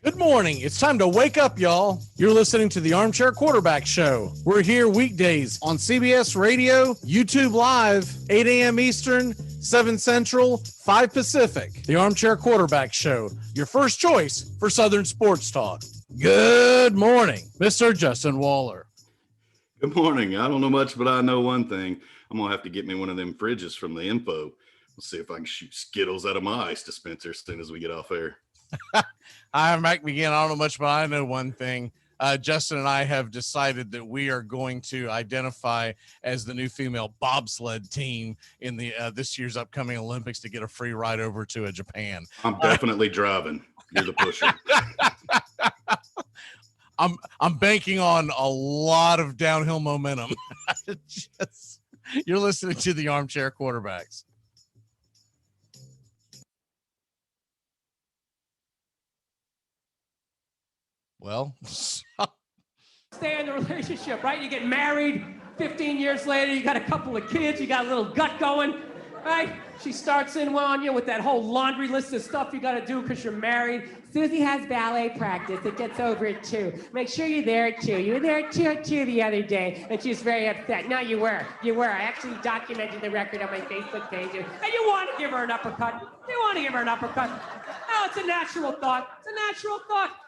Good morning. It's time to wake up, y'all. You're listening to the Armchair Quarterback Show. We're here weekdays on CBS Radio, YouTube Live, 8 a.m. Eastern, 7 Central, 5 Pacific. The Armchair Quarterback Show, your first choice for Southern sports talk. Good morning, Mr. Justin Waller. Good morning. I don't know much, but I know one thing. I'm going to have to get me one of them fridges from the info. We'll see if I can shoot Skittles out of my ice dispenser as soon as we get off air. I'm Mac McGinn. I don't know much, but I know one thing. Justin and I have decided that we are going to identify as the new female bobsled team in the this year's upcoming Olympics to get a free ride over to Japan. I'm definitely driving. You're the pusher. I'm banking on a lot of downhill momentum. You're listening to the Armchair Quarterbacks. Well, stay in the relationship, right? You get married, 15 years later, you got a couple of kids, you got a little gut going, right? She starts in on you with that whole laundry list of stuff you got to do because you're married. Susie has ballet practice. It gets over it too. Make sure you're there too. You were there too the other day, and she's very upset. No, you were. I actually documented the record on my Facebook page, and you want to give her an uppercut. No, it's a natural thought.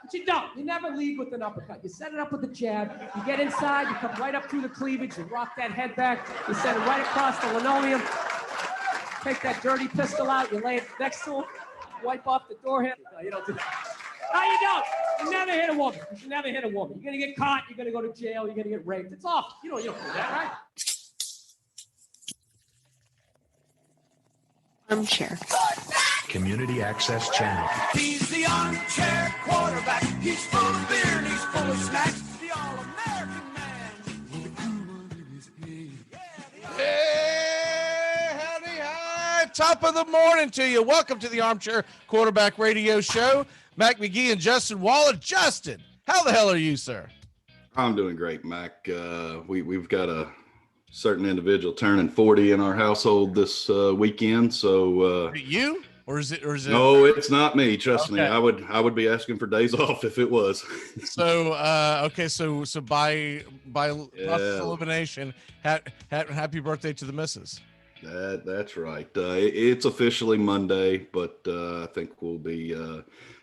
But you don't. You never lead with an uppercut. You set it up with a jab. You get inside. You come right up through the cleavage. You rock that head back. You send it right across the linoleum. Take that dirty pistol out. You lay it next to him. Wipe off the door handle. No, you don't do that. No, you don't. You never hit a woman. You should never hit a woman. You're going to get caught. You're going to go to jail. You're going to get raped. It's off. You don't do that, right? Armchair. Community Access Channel. He's the armchair quarterback. He's full of beer and he's full of snacks. The all-American man with a cool one in his head. Hey, howdy, hi. Top of the morning to you. Welcome to the Armchair Quarterback Radio Show. Mac McGee and Justin Waller. Justin, how the hell are you, sir? I'm doing great, Mac. We've got a certain individual turning 40 in our household this weekend. So you? Or is it? No, it's not me. Trust me. Okay. I would be asking for days off if it was. So okay. So by process of elimination, happy birthday to the missus. That's right. It's officially Monday, but I think we'll be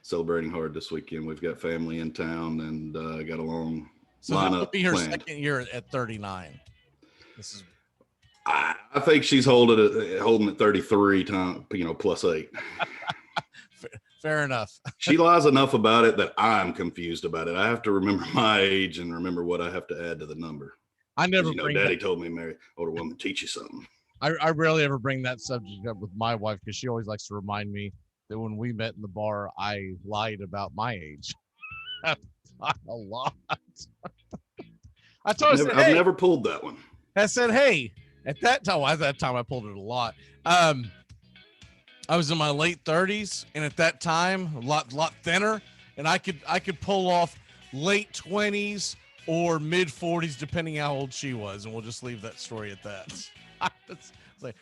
celebrating hard this weekend. We've got family in town and got a long lineup. This will be her planned. second year at 39. This is. I think she's holding at 33 times, plus 8. Fair enough. She lies enough about it that I'm confused about it. I have to remember my age and remember what I have to add to the number. I never. Daddy told me marry older woman, teach you something. I rarely ever bring that subject up with my wife because she always likes to remind me that when we met in the bar, I lied about my age. A lot. I told her, I've never pulled that one. I said, hey, at that time I pulled it a lot. I was in my late 30s, and at that time, a lot thinner, and I could pull off late 20s or mid 40s, depending how old she was, and we'll just leave that story at that. It's like,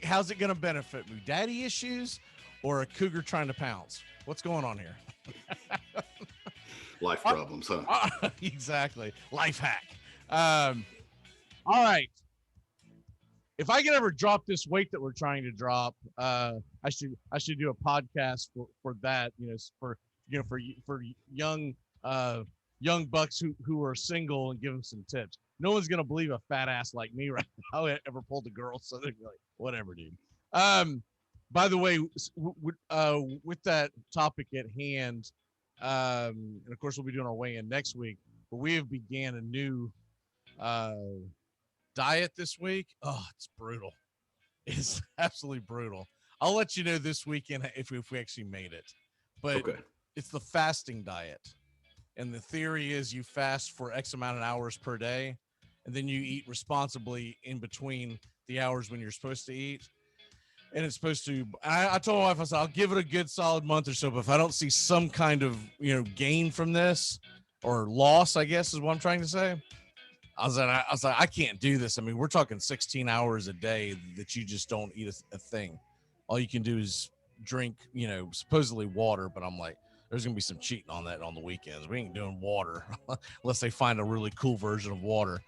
how's it going to benefit me? Daddy issues or a cougar trying to pounce? What's going on here? Life problems, huh? Exactly. Life hack. All right. If I can ever drop this weight that we're trying to drop, I should do a podcast for that, for young bucks who are single and give them some tips. No one's gonna believe a fat ass like me right now ever pulled a girl, so they're like, whatever, dude. By the way, with that topic at hand, and of course we'll be doing our weigh-in next week, but we have began a new diet this week. Oh, it's brutal. It's absolutely brutal. I'll let you know this weekend if we actually made it. But okay. It's the fasting diet. And the theory is you fast for X amount of hours per day, and then you eat responsibly in between the hours when you're supposed to eat. And it's supposed to, I told my wife, I said, I'll give it a good solid month or so, but if I don't see some kind of, gain from this or loss, I guess is what I'm trying to say. I was like, I can't do this. I mean, we're talking 16 hours a day that you just don't eat a thing. All you can do is drink, supposedly water. But I'm like, there's gonna be some cheating on that on the weekends. We ain't doing water unless they find a really cool version of water.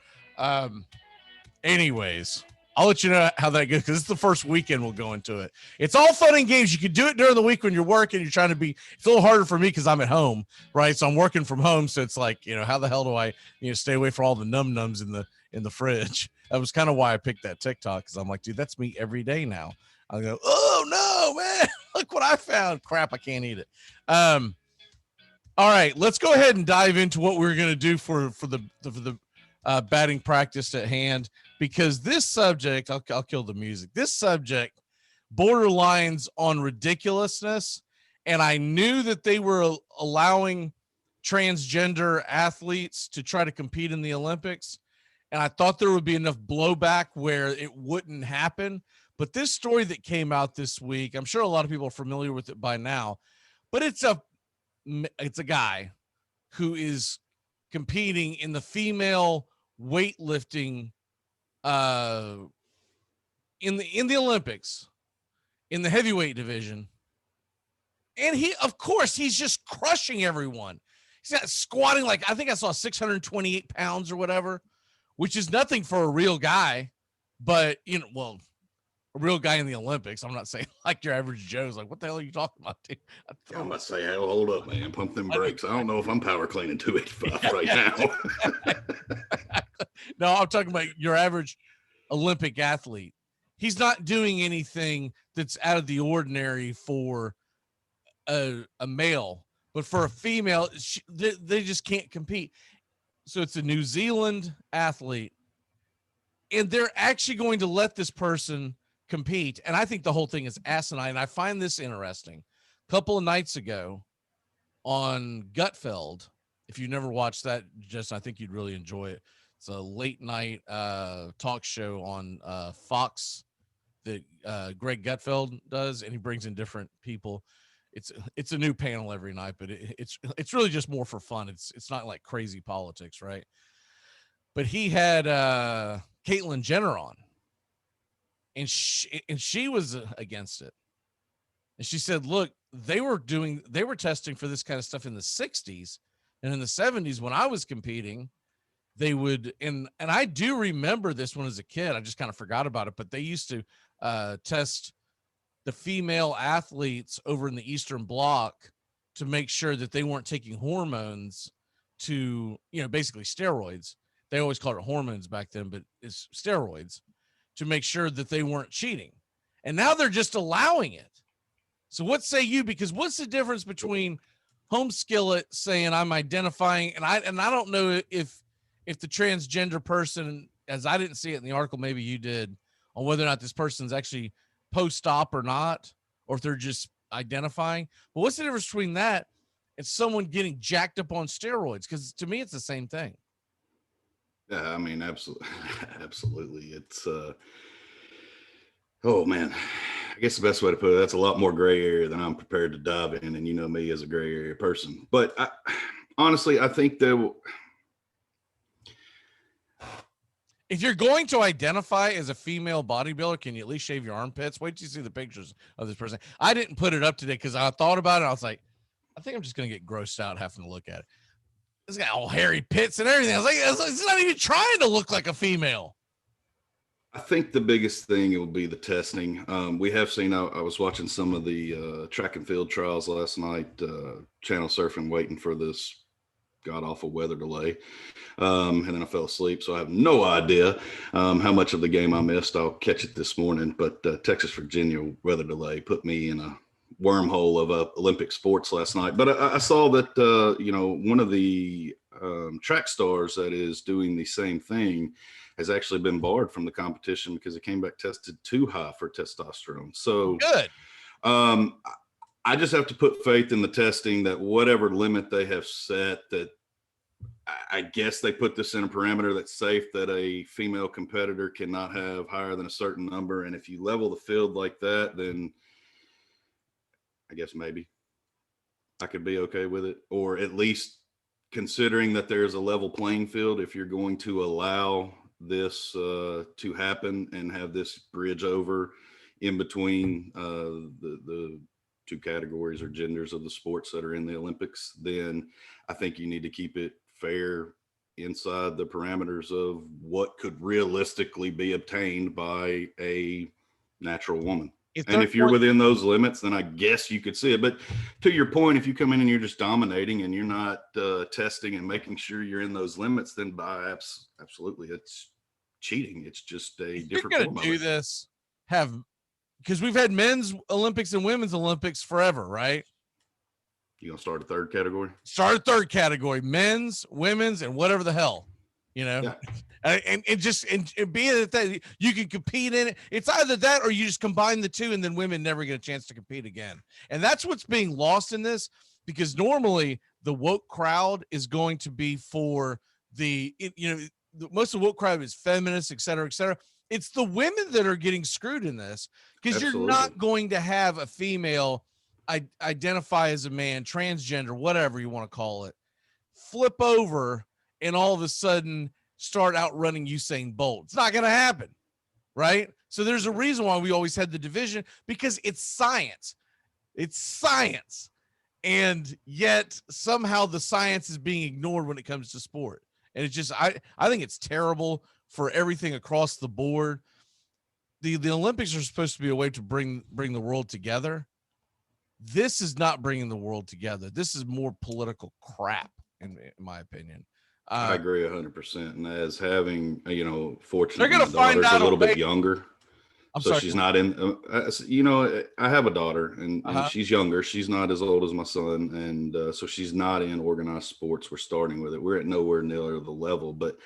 Anyways, I'll let you know how that goes because it's the first weekend we'll go into it. It's all fun and games. You can do it during the week when you're working. You're trying to be. It's a little harder for me because I'm at home, right? So I'm working from home. So it's like, how the hell do I, stay away from all the nums in the fridge? That was kind of why I picked that TikTok because I'm like, dude, that's me every day now. I go, oh no, man, look what I found. Crap, I can't eat it. All right, let's go ahead and dive into what we're gonna do for the batting practice at hand, because this subject, I'll kill the music. This subject borderlines on ridiculousness, and I knew that they were allowing transgender athletes to try to compete in the Olympics, and I thought there would be enough blowback where it wouldn't happen. But this story that came out this week, I'm sure a lot of people are familiar with it by now, but it's a guy who is competing in the female weightlifting in the Olympics in the heavyweight division, and he's just crushing everyone. He's got squatting like, I think I saw 628 pounds or whatever, which is nothing for a real guy, but a real guy in the Olympics. I'm not saying like your average Joe's like, what the hell are you talking about, dude? I'm about to say, hey, hold up, man. Pump them brakes. I don't know if I'm power cleaning 285 right now. No, I'm talking about your average Olympic athlete. He's not doing anything that's out of the ordinary for a male, but for a female, they just can't compete. So it's a New Zealand athlete, and they're actually going to let this person compete. And I think the whole thing is asinine. And I find this interesting. A couple of nights ago on Gutfeld, if you've never watched that, Justin, I think you'd really enjoy it. It's a late night talk show on Fox that Greg Gutfeld does, and he brings in different people. It's a new panel every night, but it's really just more for fun. It's not like crazy politics, right? But he had Caitlyn Jenner on, and she was against it. And she said, look, they were testing for this kind of stuff in the 60s, and in the 70s when I was competing, they would, and I do remember this one as a kid. I just kind of forgot about it, but they used to test the female athletes over in the Eastern Bloc to make sure that they weren't taking hormones to, basically steroids. They always called it hormones back then, but it's steroids, to make sure that they weren't cheating. And now they're just allowing it. So what say you? Because what's the difference between Home Skillet saying I'm identifying, and I don't know if the transgender person, as I didn't see it in the article, maybe you did, on whether or not this person's actually post-op or not, or if they're just identifying. But what's the difference between that and someone getting jacked up on steroids? Because to me, it's the same thing. Yeah, I mean, absolutely. Absolutely. It's, oh man, I guess the best way to put it, that's a lot more gray area than I'm prepared to dive in. And you know me as a gray area person, but honestly, I think that if you're going to identify as a female bodybuilder, can you at least shave your armpits? Wait till you see the pictures of this person. I didn't put it up today because I thought about it. I was like, I think I'm just going to get grossed out having to look at it. It's got all hairy pits and everything. I was like, it's not even trying to look like a female. I think the biggest thing will be the testing. We have seen, I was watching some of the track and field trials last night, channel surfing, waiting for this god awful weather delay. And then I fell asleep. So I have no idea how much of the game I missed. I'll catch it this morning, but Texas, Virginia weather delay put me in a wormhole of Olympic sports last night. But I saw that, one of the track stars that is doing the same thing has actually been barred from the competition because it came back tested too high for testosterone. So good. I just have to put faith in the testing that whatever limit they have set, that I guess they put this in a parameter that's safe, that a female competitor cannot have higher than a certain number. And if you level the field like that, then I guess maybe I could be okay with it, or at least considering that there's a level playing field. If you're going to allow this to happen and have this bridge over in between the two categories or genders of the sports that are in the Olympics, then I think you need to keep it fair inside the parameters of what could realistically be obtained by a natural woman. And if you're within those limits, then I guess you could see it. But to your point, if you come in and you're just dominating and you're not testing and making sure you're in those limits, then absolutely, it's cheating. It's just a different form of it. Do this, because we've had men's Olympics and women's Olympics forever, right? You gonna start a third category? Start a third category: men's, women's, and whatever the hell, Yeah. And being that you can compete in it, it's either that or you just combine the two, and then women never get a chance to compete again. And that's what's being lost in this, because normally the woke crowd is going to be for most of the woke crowd is feminists, et cetera, et cetera. It's the women that are getting screwed in this, because you're not going to have a female identify as a man, transgender, whatever you want to call it, flip over and all of a sudden start outrunning Usain Bolt. It's not going to happen, right? So there's a reason why we always had the division, because it's science. It's science. And yet somehow the science is being ignored when it comes to sport. And it's just, I think it's terrible for everything across the board. The Olympics are supposed to be a way to bring the world together. This is not bringing the world together. This is more political crap, in my opinion. I agree 100%. And as having, fortunately, they're going to find out a little bit younger. She's not in, I have a daughter and she's younger. She's not as old as my son. And so she's not in organized sports. We're starting with it. We're at nowhere near the level, but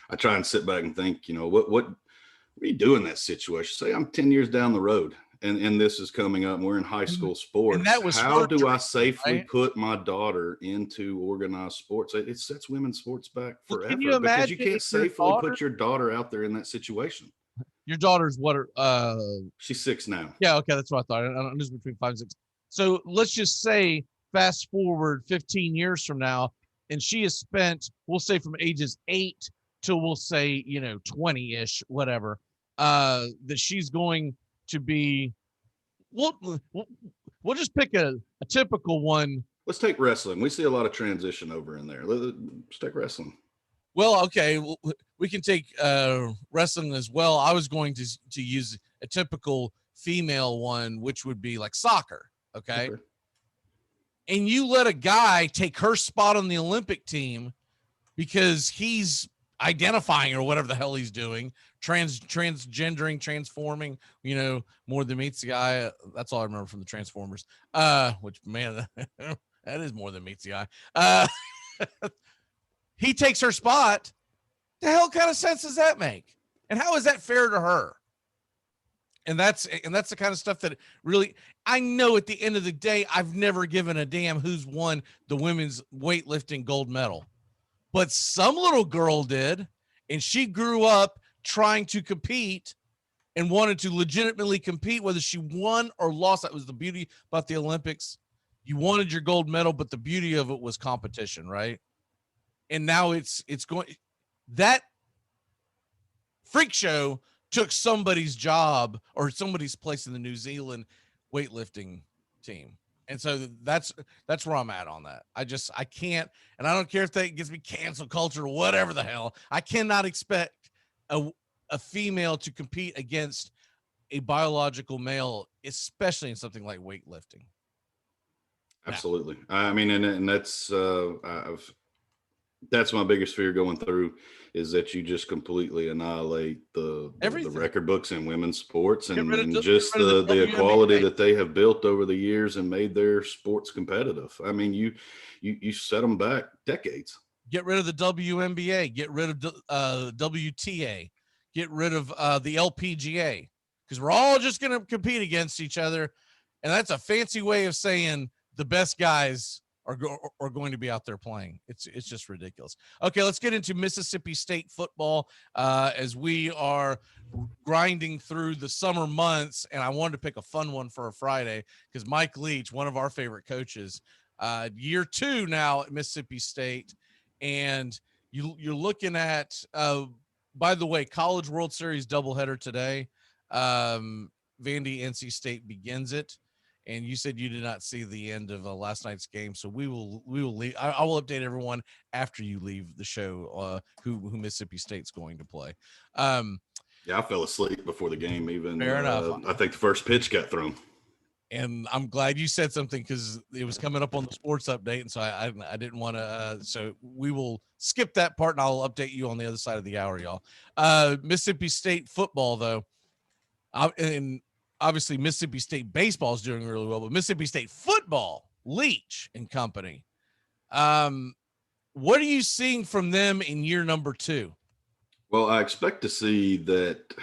I try and sit back and think, what do you do in that situation? Say I'm 10 years down the road and this is coming up and we're in high school sports. And that was how do I safely put my daughter into organized sports? It sets women's sports back forever, because you can't safely put your daughter out there in that situation. Your daughter's she's 6 now. Yeah, okay, that's what I thought. I'm just between 5 and 6. So let's just say fast forward 15 years from now, and she has spent, we'll say from ages 8 till we'll say 20-ish, whatever, that she's going to be. We'll just pick a typical one. Let's take wrestling. We see a lot of transition over in there. Let's take wrestling. Well, okay, we can take wrestling as well. I was going to use a typical female one, which would be like soccer, okay? And you let a guy take her spot on the Olympic team because he's identifying or whatever the hell he's doing, transgendering, transforming, more than meets the eye. That's all I remember from the Transformers. Which, man, that is more than meets the eye. He takes her spot. The hell kind of sense does that make? And how is that fair to her? And that's the kind of stuff that really, I know at the end of the day, I've never given a damn who's won the women's weightlifting gold medal, but some little girl did. And she grew up trying to compete and wanted to legitimately compete, whether she won or lost. That was the beauty about the Olympics. You wanted your gold medal, but the beauty of it was competition, right? And now it's going, that freak show took somebody's job or somebody's place in the New Zealand weightlifting team. And so that's where I'm at on that. I can't, and I don't care if that gets me cancel culture or whatever the hell. I cannot expect a female to compete against a biological male, especially in something like weightlifting. Absolutely. I mean, and that's my biggest fear going through, is that you just completely annihilate the record books in women's sports and just the equality that they have built over the years and made their sports competitive. I mean, you set them back decades. Get rid of the WNBA, get rid of WTA, get rid of the LPGA, because we're all just going to compete against each other. And that's a fancy way of saying the best guys are going to be out there playing. It's just ridiculous. Okay, let's get into Mississippi State football as we are grinding through the summer months. And I wanted to pick a fun one for a Friday because Mike Leach, one of our favorite coaches, year 2 now at Mississippi State. And you're looking at, by the way, College World Series doubleheader today. Vandy NC State begins it. and you said you did not see the end of last night's game. So we will leave. I will update everyone after you leave the show who Mississippi State's going to play. Yeah, I fell asleep before the game even. Fair enough. I think the first pitch got thrown. And I'm glad you said something because it was coming up on the sports update. And so I didn't want to. So we will skip that part and I'll update you on the other side of the hour, y'all. Mississippi State football, though. And obviously Mississippi State baseball is doing really well, but Mississippi State football, Leach and company. What are you seeing from them in year number 2? Well, I expect to see that.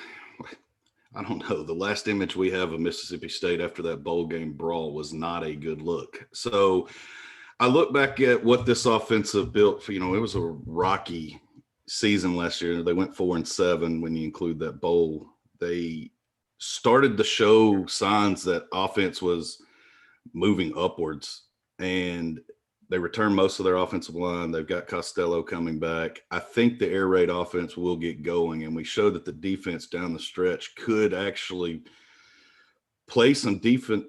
I don't know. The last image we have of Mississippi State after that bowl game brawl was not a good look. So I look back at what this offensive built for, it was a rocky season last year. They went 4-7 when you include that bowl. They started to show signs that offense was moving upwards, and they returned most of their offensive line. They've got Costello coming back. I think the air raid offense will get going, and we showed that the defense down the stretch could actually play some decent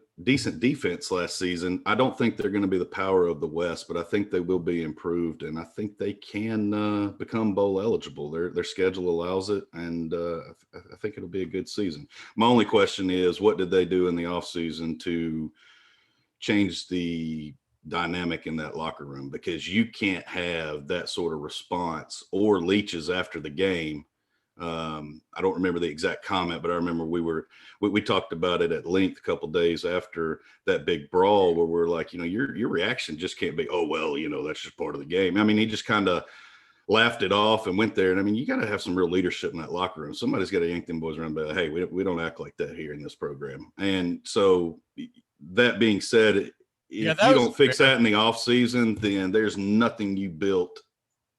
defense last season. I don't think they're going to be the power of the West, but I think they will be improved, and I think they can become bowl eligible. Their schedule allows it, and I think it'll be a good season. My only question is, what did they do in the offseason to change the dynamic in that locker room? Because you can't have that sort of response or leeches after the game. I don't remember the exact comment, but I remember we talked about it at length a couple of days after that big brawl, where we're like, your reaction just can't be, oh, well, that's just part of the game. I mean, he just kind of laughed it off and went there. And I mean, you got to have some real leadership in that locker room. Somebody's got to yank them boys around, but hey, we don't act like that here in this program. And so that being said, if you don't fix that in the off season, then there's nothing you built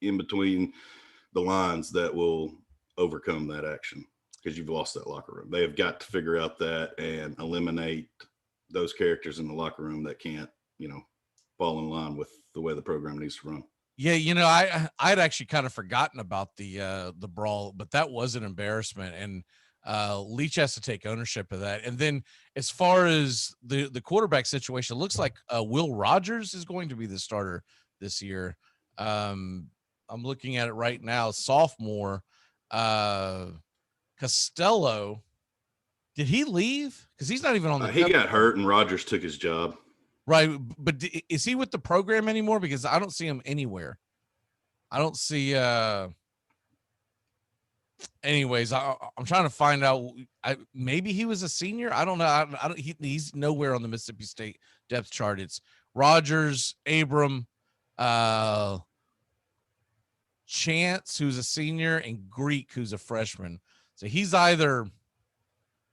in between the lines that will overcome that action, because you've lost that locker room. They have got to figure out that and eliminate those characters in the locker room that can't, fall in line with the way the program needs to run. Yeah, I'd actually kind of forgotten about the brawl, but that was an embarrassment, and Leach has to take ownership of that. And then as far as the quarterback situation, it looks like Will Rogers is going to be the starter this year. I'm looking at it right now. Sophomore Costello, did he leave? Because he's not even on the he got hurt and Rogers took his job. Right, but is he with the program anymore? Because I don't see him anywhere. I don't see anyways, I'm trying to find out. Maybe he was a senior. I don't know. He's nowhere on the Mississippi State depth chart. It's Rogers, Abram, Chance, who's a senior, and Greek, who's a freshman. So he's either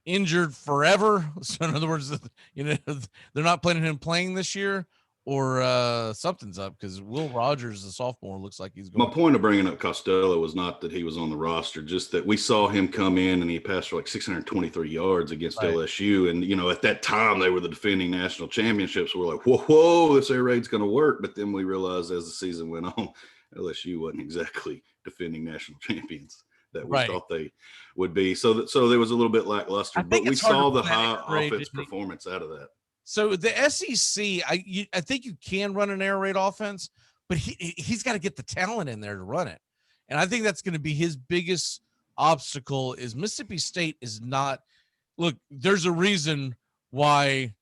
injured forever. So in other words, they're not planning him playing this year, or something's up, because Will Rogers, the sophomore, looks like he's going. My point of bringing up Costello was not that he was on the roster, just that we saw him come in and he passed for like 623 yards against LSU. And, at that time they were the defending national championships. We're like, whoa, this air raid's going to work. But then we realized as the season went on, LSU wasn't exactly defending national champions that we thought they would be. So there was a little bit lackluster, but we saw the high offense performance out of that. So the SEC, I think you can run an air raid offense, but he's got to get the talent in there to run it. And I think that's going to be his biggest obstacle. Is Mississippi State is not – look, there's a reason why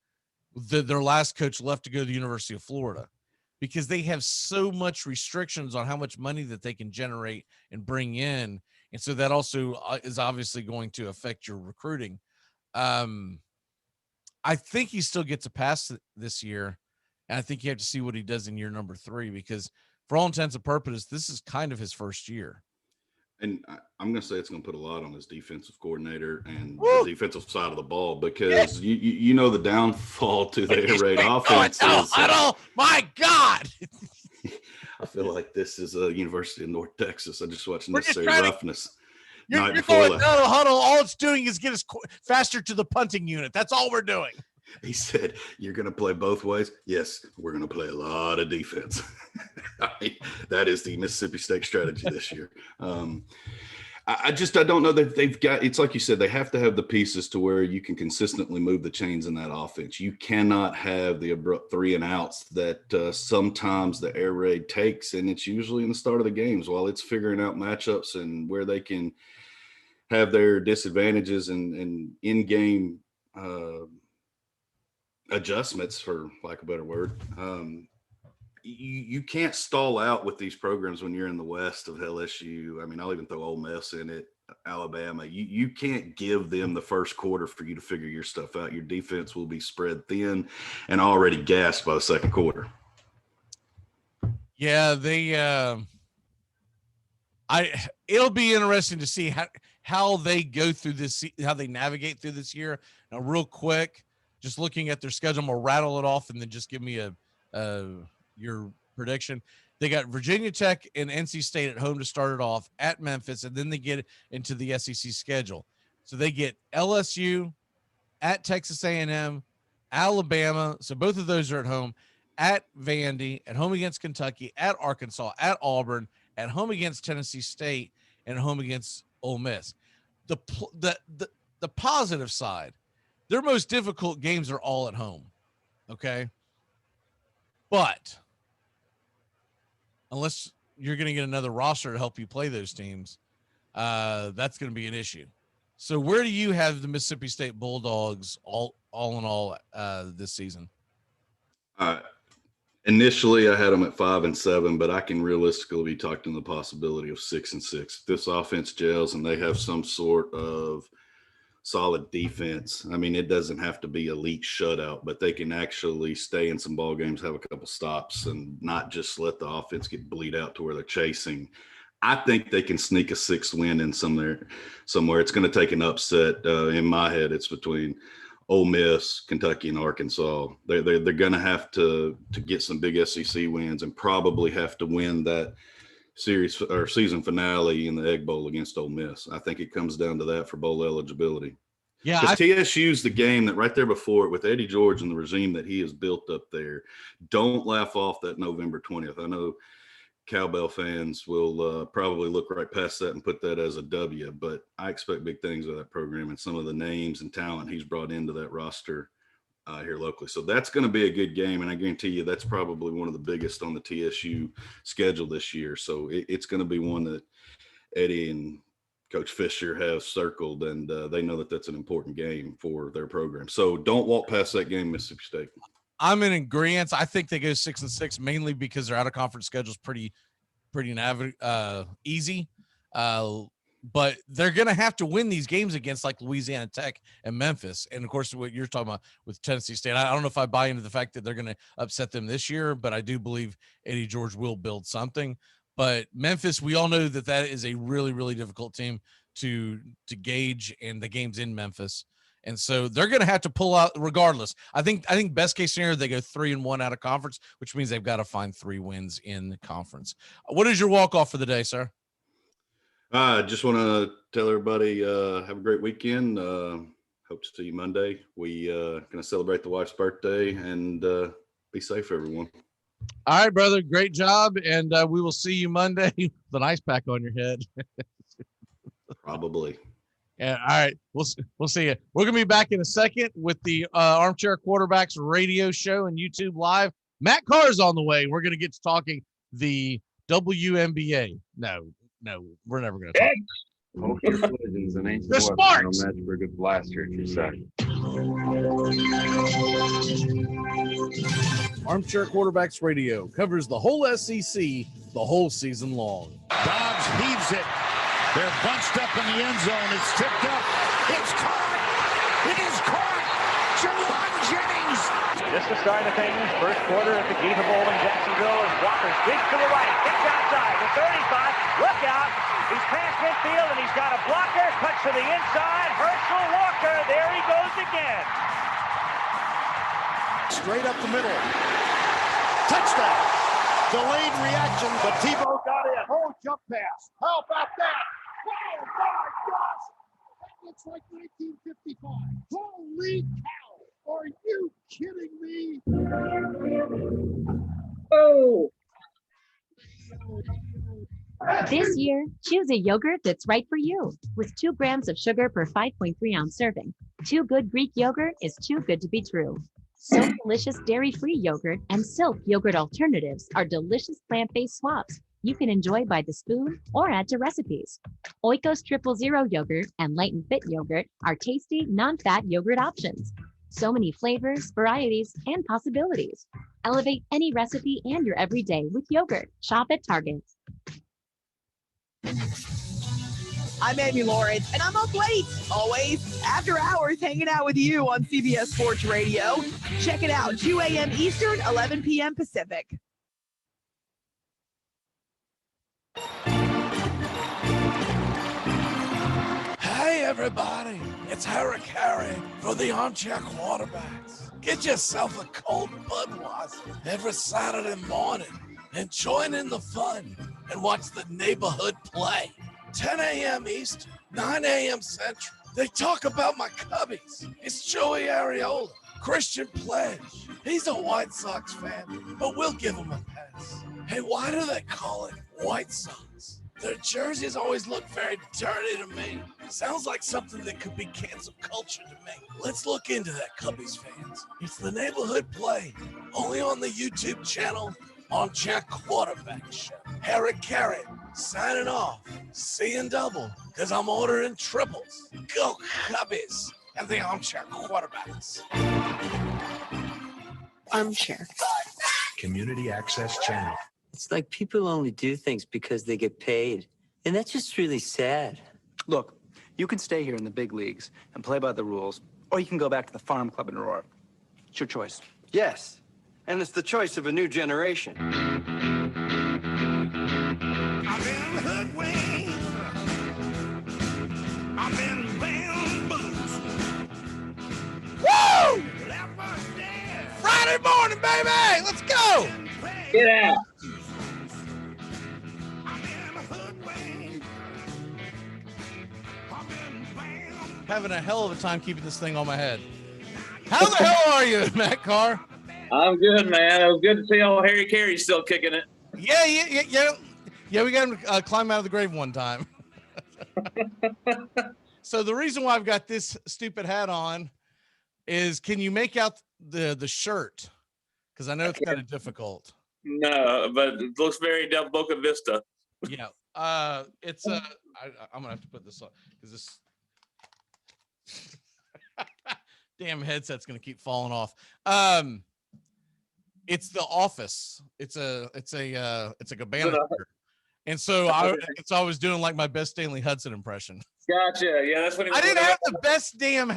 their last coach left to go to the University of Florida, because they have so much restrictions on how much money that they can generate and bring in. And so that also is obviously going to affect your recruiting. I think he still gets a pass this year, and I think you have to see what he does in year number 3, because for all intents and purposes, this is kind of his first year. And I'm going to say it's going to put a lot on his defensive coordinator and the defensive side of the ball, because the downfall to the air raid offense is my God. I feel like this is a University of North Texas. I just watched Necessary Roughness. You're going down a huddle. All it's doing is get us faster to the punting unit. That's all we're doing. He said, you're going to play both ways? Yes, we're going to play a lot of defense. That is the Mississippi State strategy this year. I don't know that they've got, it's like you said, they have to have the pieces to where you can consistently move the chains in that offense. You cannot have the abrupt 3 and outs that sometimes the air raid takes, and it's usually in the start of the games while it's figuring out matchups and where they can have their disadvantages and in-game adjustments, for lack of a better word. You can't stall out with these programs when you're in the West of LSU. I mean, I'll even throw Ole Miss in it, Alabama. You can't give them the first quarter for you to figure your stuff out. Your defense will be spread thin and already gassed by the second quarter. Yeah, it'll be interesting to see how they go through this, how they navigate through this year. Now, real quick, just looking at their schedule, I'm gonna rattle it off and then just give me your prediction. They got Virginia Tech and NC State at home to start it off, at Memphis, and then they get into the SEC schedule. So they get LSU, at Texas A&M, Alabama. So both of those are at home, at Vandy, at home against Kentucky, at Arkansas, at Auburn, at home against Tennessee State, and at home against Ole Miss. The positive side, their most difficult games are all at home. Okay. But unless you're going to get another roster to help you play those teams, that's going to be an issue. So where do you have the Mississippi State Bulldogs all in all this season? Initially, I had them at 5-7, but I can realistically be talking the possibility of 6-6. This offense gels and they have some sort of solid defense. I mean, it doesn't have to be elite shutout, but they can actually stay in some ball games, have a couple stops, and not just let the offense get bleed out to where they're chasing. I think they can sneak a 6th win in somewhere. It's going to take an upset. In my head, it's between Ole Miss, Kentucky, and Arkansas. They're going to have to get some big SEC wins and probably have to win that series or season finale in the Egg Bowl against Ole Miss. I think it comes down to that for bowl eligibility. Yeah, because TSU's the game that right there before it with Eddie George and the regime that he has built up there. Don't laugh off that November 20th. I know Cowbell fans will probably look right past that and put that as a W, but I expect big things of that program and some of the names and talent he's brought into that roster here locally. So that's going to be a good game, and I guarantee you that's probably one of the biggest on the TSU schedule this year. So it's going to be one that Eddie and Coach Fisher have circled, and they know that that's an important game for their program. So don't walk past that game, Mississippi State. I'm in agreement. I think they go 6-6 mainly because their out of conference schedule is pretty easy. But they're going to have to win these games against like Louisiana Tech and Memphis. And of course, what you're talking about with Tennessee State, I don't know if I buy into the fact that they're going to upset them this year, but I do believe Eddie George will build something. But Memphis, we all know that is a really, really difficult team to gauge, and the game's in Memphis. And so they're going to have to pull out regardless. I think best case scenario, they go 3-1 out of conference, which means they've got to find 3 wins in the conference. What is your walk-off for the day, sir? I just want to tell everybody, have a great weekend. Hope to see you Monday. We going to celebrate the wife's birthday, and be safe, everyone. All right, brother. Great job. And we will see you Monday with an ice pack on your head. Probably. Yeah. All right. We'll see you. We're going to be back in a second with the Armchair Quarterbacks radio show and YouTube Live. Matt Carr's on the way. We're going to get to talking the WNBA. No, we're never going to talk. The sports. Match for a good blast here in 2 seconds. Armchair Quarterbacks Radio covers the whole SEC the whole season long. Dobbs heaves it. They're bunched up in the end zone. It's tipped up. It's caught. It is caught. Jawan Jennings. Just the start of things. First quarter at the Gator Bowl in Jacksonville. As Walker digs to the right. Gets outside. The 35. Look out. He's past midfield and he's got a blocker. Cuts to the inside. Herschel Walker. There he goes again. Straight up the middle. Touchdown. Delayed reaction, but Tebow got it. Oh, jump pass. How about that? Oh, my gosh. That looks like 1955. Holy cow. Are you kidding me? Oh. This year, choose a yogurt that's right for you. With 2 grams of sugar per 5.3-ounce serving, Too Good Greek yogurt is too good to be true. So Delicious dairy-free yogurt and Silk yogurt alternatives are delicious plant-based swaps you can enjoy by the spoon or add to recipes. Oikos Triple Zero yogurt and Light and Fit yogurt are tasty, non-fat yogurt options. So many flavors, varieties, and possibilities. Elevate any recipe and your everyday with yogurt. Shop at Target. I'm Amy Lawrence, and I'm up late, always, after hours, hanging out with you on CBS Sports Radio. Check it out, 2 a.m. Eastern, 11 p.m. Pacific. Hey, everybody, it's Harry Carey for the Armchair Quarterbacks. Get yourself a cold Budweiser every Saturday morning and join in the fun and watch the neighborhood play. 10 a.m. Eastern, 9 a.m. Central. They talk about my Cubbies. It's Joey Ariola, Christian Pledge. He's a White Sox fan, but we'll give him a pass. Hey, why do they call it White Sox? Their jerseys always look very dirty to me. Sounds like something that could be cancel culture to me. Let's look into that, Cubbies fans. It's the neighborhood play, only on the YouTube channel Armchair Quarterback Show. Harry Carey signing off. Seeing double, because I'm ordering triples. Go Cubbies and the Armchair Quarterbacks. Armchair. Community Access Channel. It's like people only do things because they get paid. And that's just really sad. Look, you can stay here in the big leagues and play by the rules, or you can go back to the farm club in Aurora. It's your choice. Yes, and it's the choice of a new generation. I've been hoodwinked. I've been bamboozled. Woo! Friday morning, baby! Let's go! Get out. Having a hell of a time keeping this thing on my head. How the hell are you, Matt Carr? I'm good, man. It was good to see old Harry Carey still kicking it. Yeah, we got him to climb out of the grave one time. So the reason why I've got this stupid hat on is, can you make out the shirt? Because I know it's kind of difficult. No, but it looks very Del Boca Vista. Yeah. It's I'm gonna have to put this on because this damn headset's gonna keep falling off. It's The Office. It's a Cabana shirt. And so I was doing like my best Stanley Hudson impression. Gotcha. Yeah, that's what he was. I didn't have the best damn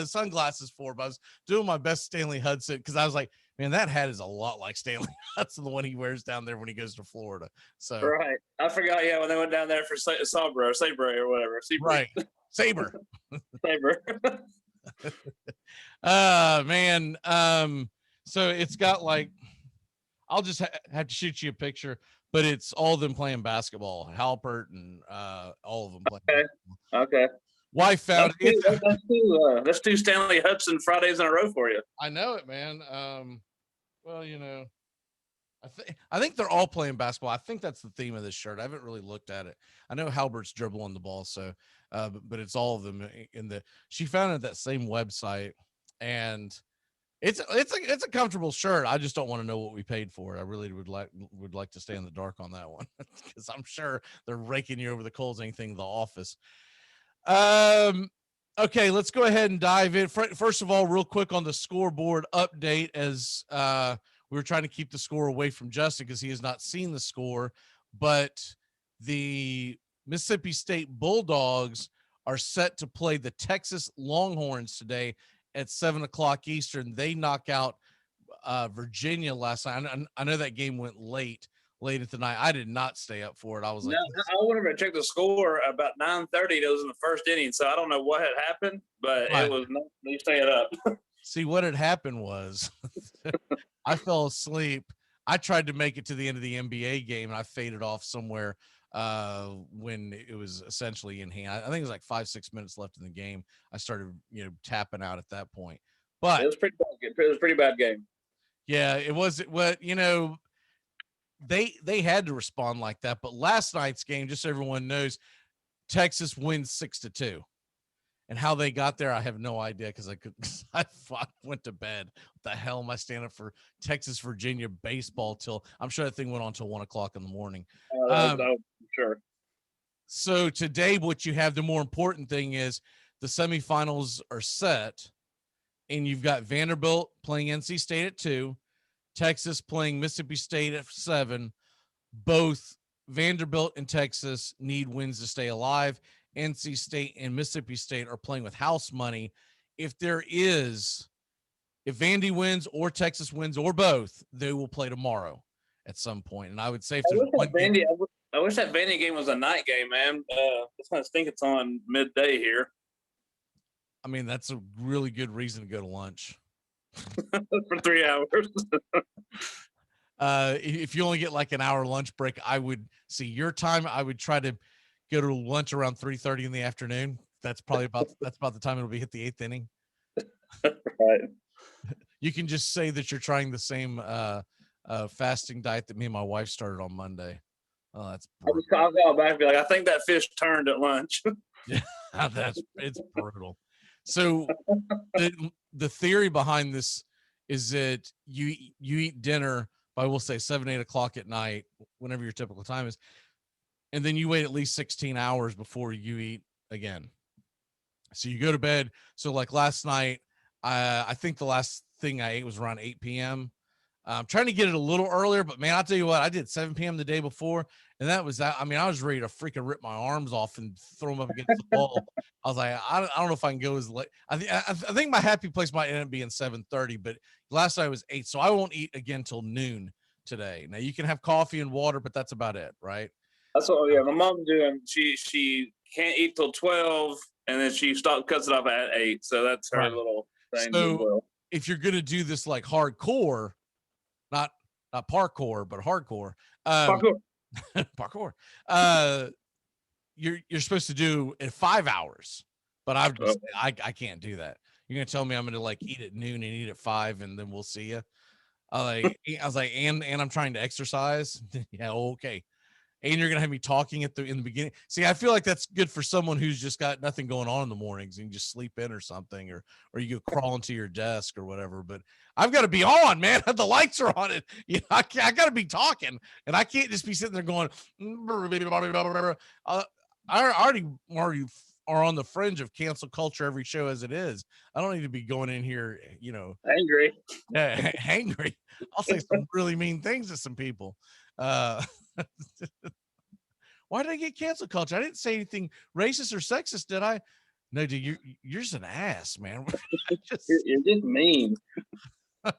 sunglasses for, but I was doing my best Stanley Hudson because I was like, man, that hat is a lot like Stanley Hudson, the one he wears down there when he goes to Florida. So right, I forgot. Yeah, when they went down there for Sabre or whatever. Right, Sabre. Sabre. Man. So it's got like, I'll just have to shoot you a picture, but it's all of them playing basketball. Halpert and all of them playing. Okay. Wife found it. That's two Stanley Hudson Fridays in a row for you. I know it, man. Well, I think they're all playing basketball. I think that's the theme of this shirt. I haven't really looked at it. I know Halbert's dribbling the ball, so but it's all of them she found it at that same website, and it's a comfortable shirt. I just don't want to know what we paid for it. I really would like to stay in the dark on that one because I'm sure they're raking you over the coals. Anything The Office. Okay, let's go ahead and dive in. First of all, real quick on the scoreboard update, as we were trying to keep the score away from Justin because he has not seen the score, but the Mississippi State Bulldogs are set to play the Texas Longhorns today at 7:00 Eastern. They knock out Virginia last night. I know that game went late at the night. I did not stay up for it. I was like, I wanted to check the score about 9:30. It was in the first inning, so I don't know what had happened, but right. It was not me staying up. See, what had happened was I fell asleep. I tried to make it to the end of the NBA game, and I faded off somewhere when it was essentially in hand. I think it was like 5-6 minutes left in the game. I started, tapping out at that point. But it was pretty bad. It was a pretty bad game. Yeah, it was. What they had to respond like that. But last night's game, just so everyone knows, Texas wins 6-2. And how they got there, I have no idea because I went to bed. What the hell am I standing up for Texas, Virginia baseball till? I'm sure that thing went on till 1 o'clock in the morning. Sure. So today, what you have, the more important thing is the semifinals are set, and you've got Vanderbilt playing NC State at 2, Texas playing Mississippi State at 7. Both Vanderbilt and Texas need wins to stay alive. NC State and Mississippi State are playing with house money. If Vandy wins or Texas wins or both, they will play tomorrow at some point. And I would say if there's one game, I wish that Vandy game was a night game, man. It's kind of think it's on midday here. I mean, that's a really good reason to go to lunch for 3 hours. If you only get like an hour lunch break, I would see your time. I would try to go to lunch around 3:30 in the afternoon. That's probably about the time it'll be hit the 8th inning. Right. You can just say that you're trying the same fasting diet that me and my wife started on Monday. Oh, that's I'll go back and be like, I think that fish turned at lunch. Yeah, it's brutal. So the theory behind this is that you eat dinner by, we'll say 7, 8 o'clock at night, whenever your typical time is, and then you wait at least 16 hours before you eat again. So you go to bed. So like last night, I think the last thing I ate was around 8 p.m. I'm trying to get it a little earlier, but man, I'll tell you what, I did 7 p.m. the day before, and that was that. I mean, I was ready to freaking rip my arms off and throw them up against the wall. I was like, I don't know if I can go as late. I think my happy place might end up being 7:30, but last night was 8, so I won't eat again till noon today. Now you can have coffee and water, but that's about it, right? That's what my mom's doing. She can't eat till 12, and then she cuts it off at 8. So that's her little thing. So if you're gonna do this like hardcore, not parkour, but hardcore, parkour, you're supposed to do in 5 hours. But I can't do that. You're gonna tell me I'm gonna like eat at noon and eat at 5, and then we'll see you. I was like, and I'm trying to exercise. Yeah, okay. And you're gonna have me talking in the beginning. See, I feel like that's good for someone who's just got nothing going on in the mornings and you just sleep in or something, or you go crawl into your desk or whatever. But I've got to be on, man. The lights are on it. You know, I got to be talking, and I can't just be sitting there going. I already are on the fringe of cancel culture every show as it is. I don't need to be going in here, you know, angry. Yeah, angry. I'll say some really mean things to some people. Why did I get cancel culture? I didn't say anything racist or sexist, did I? No, dude, you're just an ass, man. You're just mean. But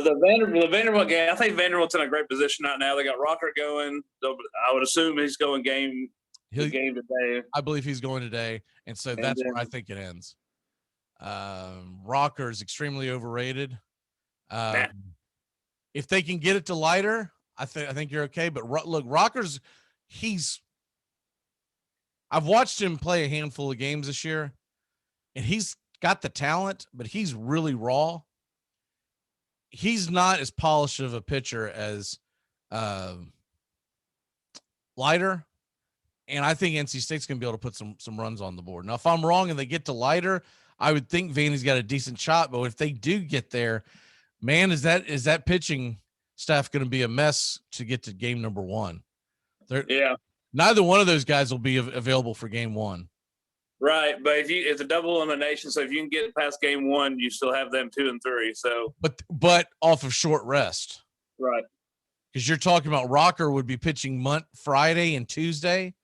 the Vanderbilt game, I think Vanderbilt's in a great position right now. They got Rocker going. I would assume he's going game today. I believe he's going today, and so that's where I think it ends. Rocker is extremely overrated. If they can get it to lighter, I think you're okay. But look, Rocker's I've watched him play a handful of games this year, and he's got the talent, but he's really raw. He's not as polished of a pitcher as Leiter, and I think NC State's going to be able to put some runs on the board. Now, if I'm wrong and they get to Leiter, I would think Vandy's got a decent shot. But if they do get there, man, is that pitching staff going to be a mess to get to game number 1? Yeah. Neither one of those guys will be available for game 1. Right, but it's a double elimination, so if you can get past game 1, you still have them 2 and 3. So, but off of short rest, right? Because you're talking about Rocker would be pitching Friday and Tuesday,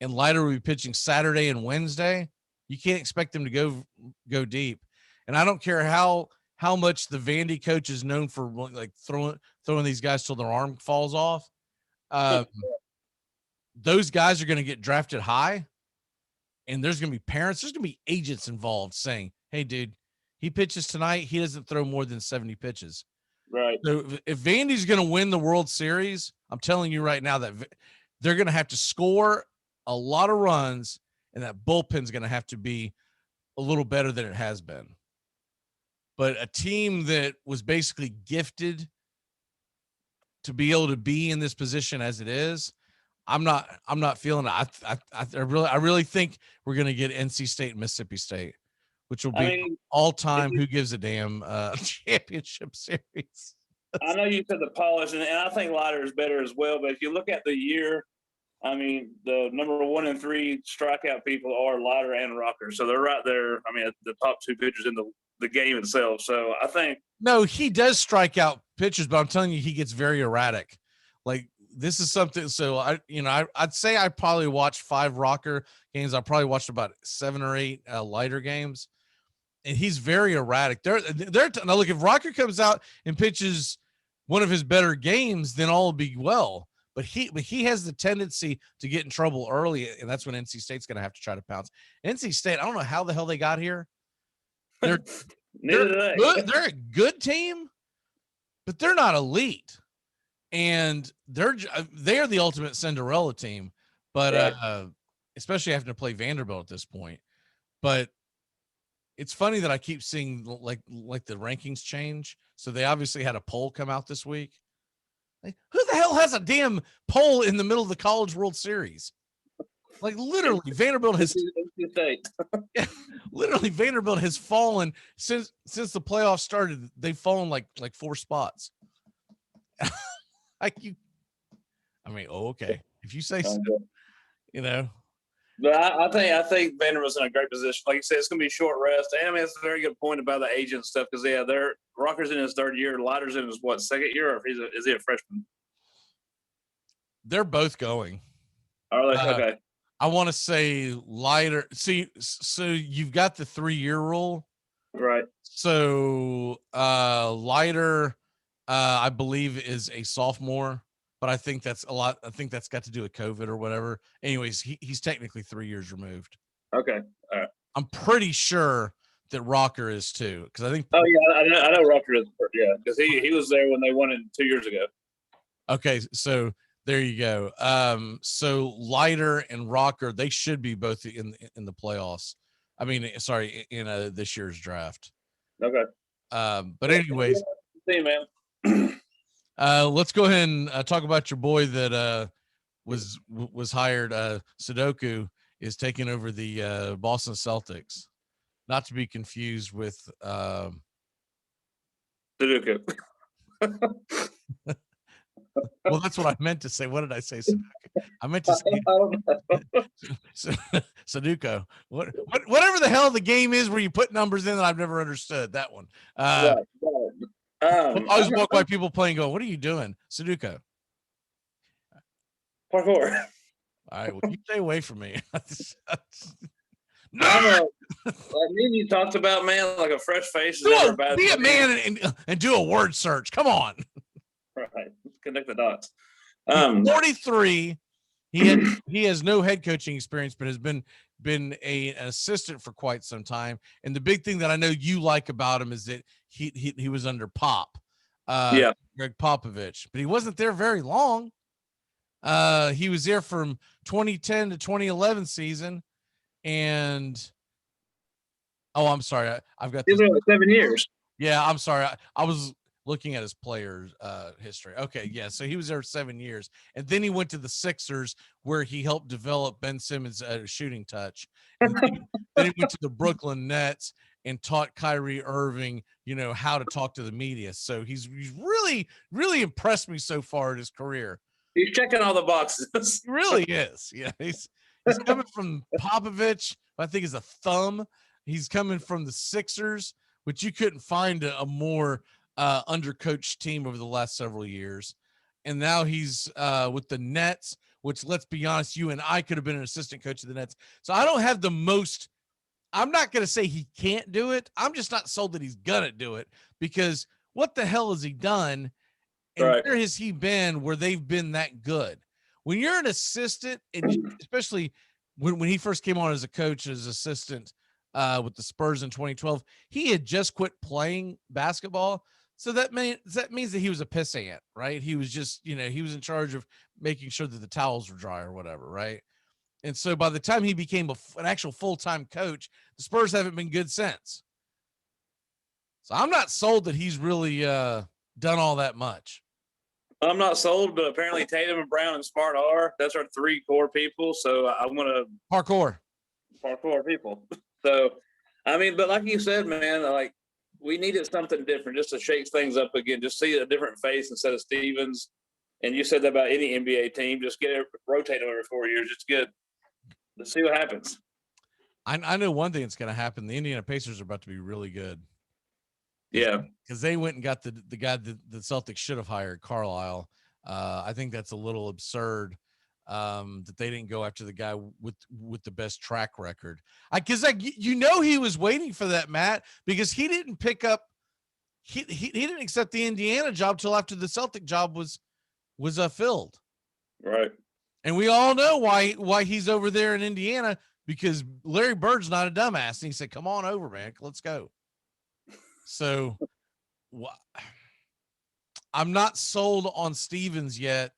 and Leiter would be pitching Saturday and Wednesday. You can't expect them to go deep, and I don't care how much the Vandy coach is known for like throwing these guys till their arm falls off. Those guys are going to get drafted high, and there's going to be parents, there's going to be agents involved saying, hey, dude, he pitches tonight. He doesn't throw more than 70 pitches. Right. So if Vandy's going to win the World Series, I'm telling you right now that they're going to have to score a lot of runs, and that bullpen's going to have to be a little better than it has been. But a team that was basically gifted to be able to be in this position as it is, I'm not feeling it. I really think we're going to get NC State and Mississippi State, which will be all time who gives a damn championship series. I know you said the polish, and I think Leiter is better as well. But if you look at the year, I mean, the number 1 and 3 strikeout people are Leiter and Rocker, so they're right there. I mean, the top 2 pitchers in the game itself. So I think he does strike out pitchers, but I'm telling you, he gets very erratic. Like, this is something. So I'd say I probably watched 5 Rocker games. I probably watched about 7 or 8 Leiter games, and he's very erratic. Now look, if Rocker comes out and pitches one of his better games, then all will be well. But he has the tendency to get in trouble early, and that's when NC State's going to have to try to pounce. NC State, I don't know how the hell they got here. They're a good team, but they're not elite. And they are the ultimate Cinderella team, but especially having to play Vanderbilt at this point. But it's funny that I keep seeing like the rankings change. So they obviously had a poll come out this week. Like, who the hell has a damn poll in the middle of the College World Series? Like, literally, Vanderbilt has literally Vanderbilt has fallen since the playoffs started. They've fallen like 4 spots. Okay. If you say so, But I think Vanderbilt's in a great position. Like you said, it's going to be short rest. And I mean, it's a very good point about the agent stuff because Rocker's in his 3rd year, Leiter's in his 2nd year, or is he a freshman? They're both going. Are they? Okay. I want to say Leiter. See, so you've got the 3-year rule, right? So Leiter, I believe, is a sophomore. But I think that's a lot. I think that's got to do with COVID or whatever. Anyways, he's technically 3 years removed. Okay. All right. I'm pretty sure that Rocker is too, because I think. Oh yeah, I know Rocker is. Yeah, because he was there when they won it 2 years ago. Okay, so there you go. So Leiter and Rocker, they should be both in the playoffs. I mean, sorry, in this year's draft. Okay. But anyways, see you, man. Let's go ahead and talk about your boy that was hired. Sudoku is taking over the Boston Celtics, not to be confused with Sudoku. Well, that's what I meant to say. What did I say? Sudoku? I meant to say Sudoku. Whatever the hell the game is where you put numbers in that I've never understood. That one. Right. I always walk by people playing, go, "What are you doing?" Sudoku. Parkour. All right, well, you stay away from me. No. Like me and you talked about, man, like a fresh face. Be a man and do a word search. Come on. Right. Connect the dots. 43. He has no head coaching experience, but has been an assistant for quite some time. And the big thing that I know you like about him is that he was under Pop, Greg Popovich, but he wasn't there very long. He was there from 2010 to 2011 season, and I'm sorry, I've got this. 7 years. Yeah, I'm sorry, I was looking at his players history. Okay, yeah, so he was there 7 years, and then he went to the Sixers where he helped develop Ben Simmons' shooting touch, and then he went to the Brooklyn Nets and taught Kyrie Irving, how to talk to the media. So he's really, really impressed me so far in his career. He's checking all the boxes. He really is. Yeah, he's coming from Popovich, I think is a thumb. He's coming from the Sixers, which you couldn't find a more undercoached team over the last several years. And now he's with the Nets, which, let's be honest, you and I could have been an assistant coach of the Nets. So I don't have the most, I'm not going to say he can't do it. I'm just not sold that he's going to do it, because what the hell has he done? And where has he been where they've been that good? When you're an assistant, and especially when he first came on as a coach, as assistant with the Spurs in 2012, he had just quit playing basketball. So that means that he was a pissant, right? He was just, he was in charge of making sure that the towels were dry or whatever, right? And so by the time he became an actual full-time coach, the Spurs haven't been good since. So I'm not sold that he's really done all that much. I'm not sold, but apparently Tatum and Brown and Smart are. That's our 3 core people. So I'm gonna parkour people. So, I mean, but like you said, man, like we needed something different just to shake things up again. Just see a different face instead of Stevens. And you said that about any NBA team. Just rotate them every 4 years. It's good. Let's see what happens. I know one thing that's going to happen. The Indiana Pacers are about to be really good. Yeah, because they went and got the guy that the Celtics should have hired, Carlisle. I think that's a little absurd that they didn't go after the guy with the best track record. Because he was waiting for that, Matt, because he didn't pick up. He didn't accept the Indiana job till after the Celtic job was filled. Right. And we all know why he's over there in Indiana, because Larry Bird's not a dumbass. And he said, "Come on over, man. Let's go." So I'm not sold on Stevens yet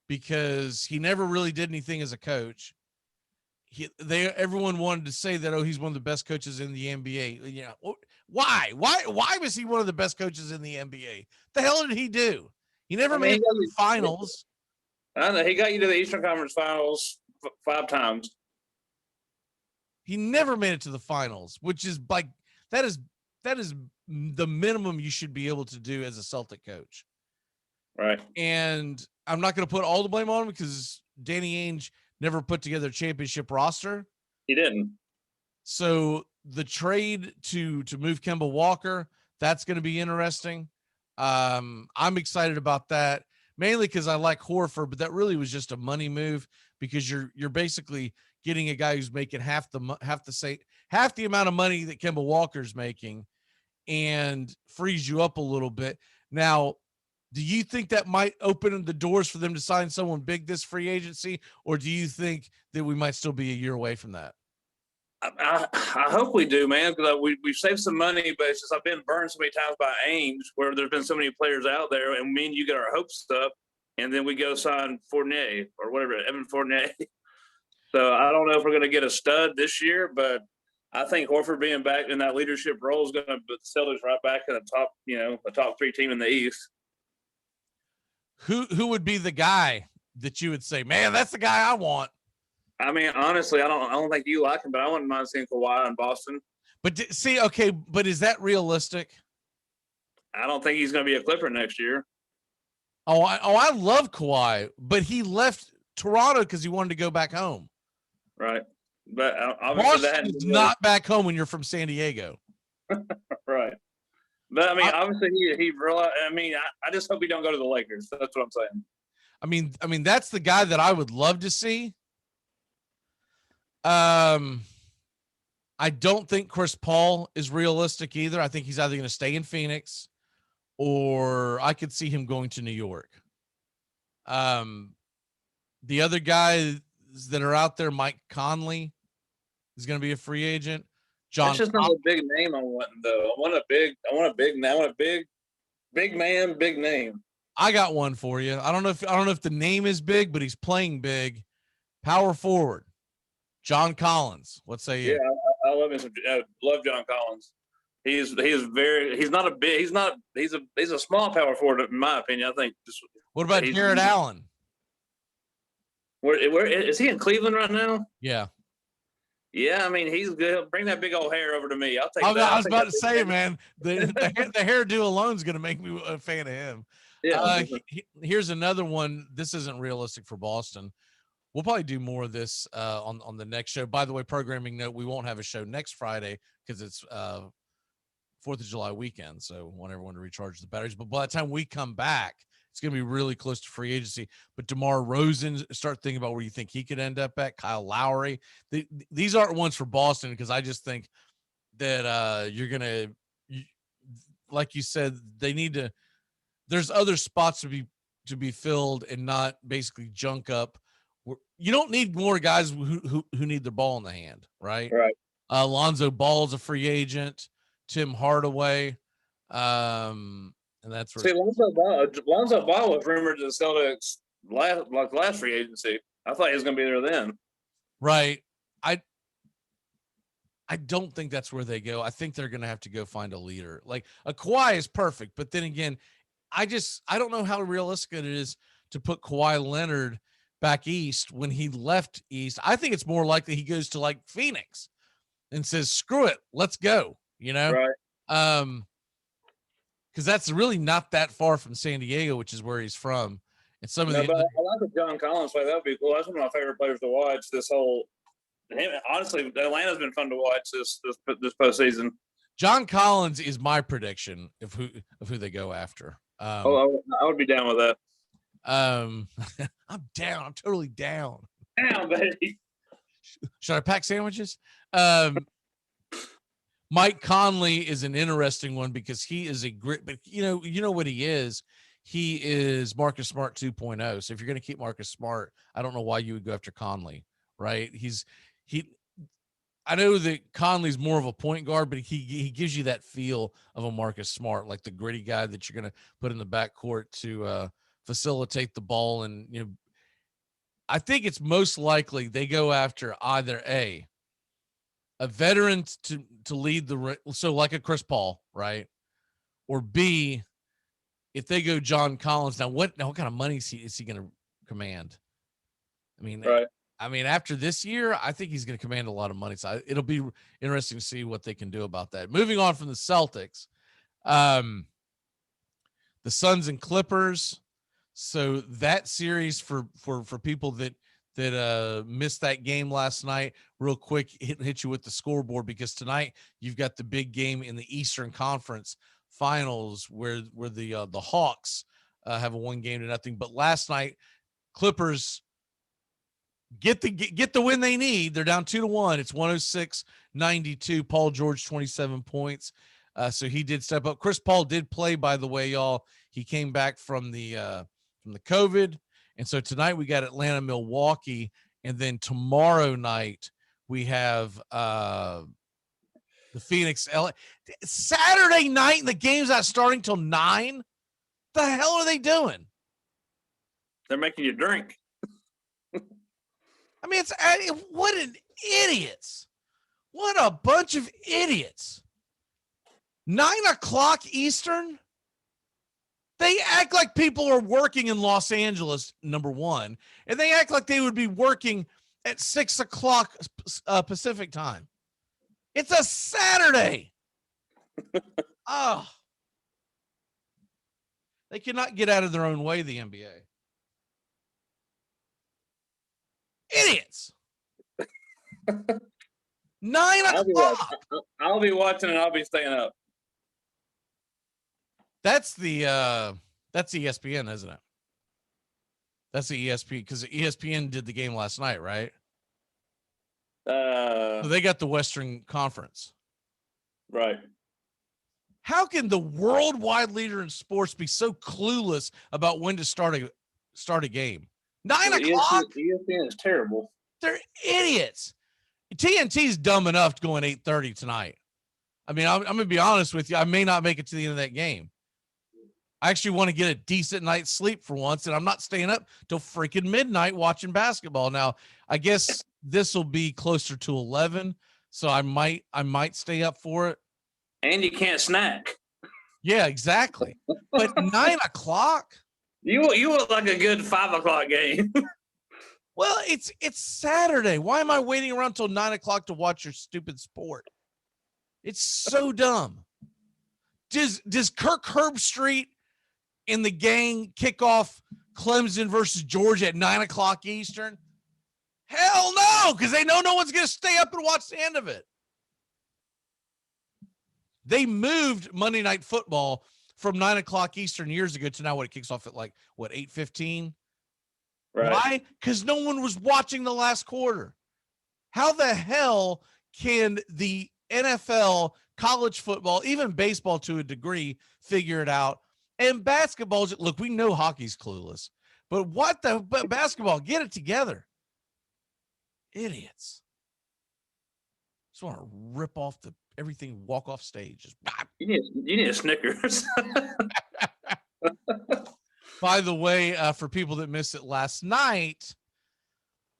because he never really did anything as a coach. Everyone wanted to say that, he's one of the best coaches in the NBA. You know, why was he one of the best coaches in the NBA? The hell did he do? He never made it to the finals. I know he got you to the Eastern Conference Finals 5 times. He never made it to the finals, which is like that is the minimum you should be able to do as a Celtic coach. Right. And I'm not going to put all the blame on him because Danny Ainge never put together a championship roster. He didn't. So the trade to move Kemba Walker, that's going to be interesting. I'm excited about that, mainly because I like Horford, but that really was just a money move because you're basically getting a guy who's making half the amount of money that Kemba Walker's making, and frees you up a little bit. Now, do you think that might open the doors for them to sign someone big this free agency, or do you think that we might still be a year away from that? I hope we do, man, because we've saved some money, but it's just I've been burned so many times by Ainge where there's been so many players out there, and me and you get our hopes up, and then we go sign Fournier or whatever, Evan Fournier. So I don't know if we're going to get a stud this year, but I think Horford being back in that leadership role is going to put the Celtics right back in the top, a top 3 team in the East. Who would be the guy that you would say, man, that's the guy I want? I mean, honestly, I don't think you like him, but I wouldn't mind seeing Kawhi in Boston. But but is that realistic? I don't think he's going to be a Clipper next year. I love Kawhi, but he left Toronto because he wanted to go back home. Right. But Boston is not back home when you're from San Diego. Right. But I mean, obviously he realized, I just hope he don't go to the Lakers. That's what I'm saying. I mean, that's the guy that I would love to see. I don't think Chris Paul is realistic either. I think he's either going to stay in Phoenix or I could see him going to New York. The other guys that are out there, Mike Conley is going to be a free agent. That's just not a big name I want, though. I want a big man, big name. I got one for you. I don't know if the name is big, but he's playing big. Power forward, John Collins. What say you? Yeah, I love him. Love John Collins. He's a small power forward in my opinion. I think. What about Jared Allen? Where is he in Cleveland right now? Yeah. Yeah, I mean, he's good. Bring that big old hair over to me. I'll take that. I was about to say, man, the hairdo alone is going to make me a fan of him. Yeah. Here's another one. This isn't realistic for Boston. We'll probably do more of this on the next show. By the way, programming note, we won't have a show next Friday because it's 4th of July weekend. So I want everyone to recharge the batteries. But by the time we come back, it's going to be really close to free agency. But DeMar Rosen, start thinking about where you think he could end up at. Kyle Lowry. These aren't ones for Boston because I just think that you're going to, like you said, they need to – there's other spots to be filled and not basically junk up. You don't need more guys who need the ball in the hand, right? Right. Lonzo Ball's a free agent. Tim Hardaway. And that's where Lonzo Ball was rumored to the Celtics last free agency. I thought he was going to be there then. Right. I don't think that's where they go. I think they're going to have to go find a leader. Like a Kawhi is perfect, but then again, I don't know how realistic it is to put Kawhi Leonard back east when he left east. I think it's more likely he goes to like Phoenix and says, screw it, let's go, Right. Because that's really not that far from San Diego, which is where he's from. And some of No, the but I like the John Collins play. That would be cool. That's one of my favorite players to watch. Honestly, Atlanta's been fun to watch this postseason. John Collins is my prediction of who they go after. I would be down with that. I'm down. I'm totally down. Down, baby. Should I pack sandwiches? Mike Conley is an interesting one because he is a grit, but you know what he is. He is Marcus Smart 2.0. So if you're going to keep Marcus Smart, I don't know why you would go after Conley, right? I know that Conley's more of a point guard, but he gives you that feel of a Marcus Smart, like the gritty guy that you're going to put in the backcourt to facilitate the ball. And, I think it's most likely they go after either a veteran to lead so like a Chris Paul, right? Or B, if they go John Collins, now what kind of money is he going to command? I mean, right. After this year, I think he's going to command a lot of money. So it'll be interesting to see what they can do about that. Moving on from the Celtics, the Suns and Clippers. So that series for people that missed that game last night, real quick, hit you with the scoreboard, because tonight you've got the big game in the Eastern Conference Finals where the Hawks have a 1-0. But last night, Clippers get the win they need. They're down 2-1. It's 106-92. Paul George 27 points. So he did step up. Chris Paul did play, by the way, y'all. He came back from the COVID. And so tonight we got Atlanta, Milwaukee, and then tomorrow night we have the Phoenix, LA. Saturday night, and the game's not starting till 9. The hell are they doing? They're making you drink. What an idiots! What a bunch of idiots! 9:00 Eastern. They act like people are working in Los Angeles, number one, and they act like they would be working at 6:00 Pacific time. It's a Saturday. Oh, they cannot get out of their own way, the NBA. Idiots. 9:00. I'll be watching and I'll be staying up. That's ESPN, isn't it? That's the ESPN, because ESPN did the game last night, right? So they got the Western Conference. Right. How can the worldwide leader in sports be so clueless about when to start a game? 9:00. ESPN is terrible. They're idiots. TNT's dumb enough to go in 8:30 tonight. I'm going to be honest with you. I may not make it to the end of that game. I actually want to get a decent night's sleep for once, and I'm not staying up till freaking midnight watching basketball. Now, I guess this will be closer to 11, so I might stay up for it. And you can't snack. Yeah, exactly. But 9:00. You look like a good 5:00 game. Well, it's Saturday. Why am I waiting around till 9:00 to watch your stupid sport? It's so dumb. Does Kirk Herbstreit and the gang kick off Clemson versus Georgia at 9:00 Eastern? Hell no, because they know no one's going to stay up and watch the end of it. They moved Monday Night Football from 9:00 Eastern years ago to now what it kicks off at 8:15? Right. Why? Because no one was watching the last quarter. How the hell can the NFL, college football, even baseball to a degree, figure it out? And basketball, look, we know hockey's clueless, but basketball, get it together. Idiots. Just want to rip off everything, walk off stage. Just, you need a Snickers. By the way, for people that missed it last night,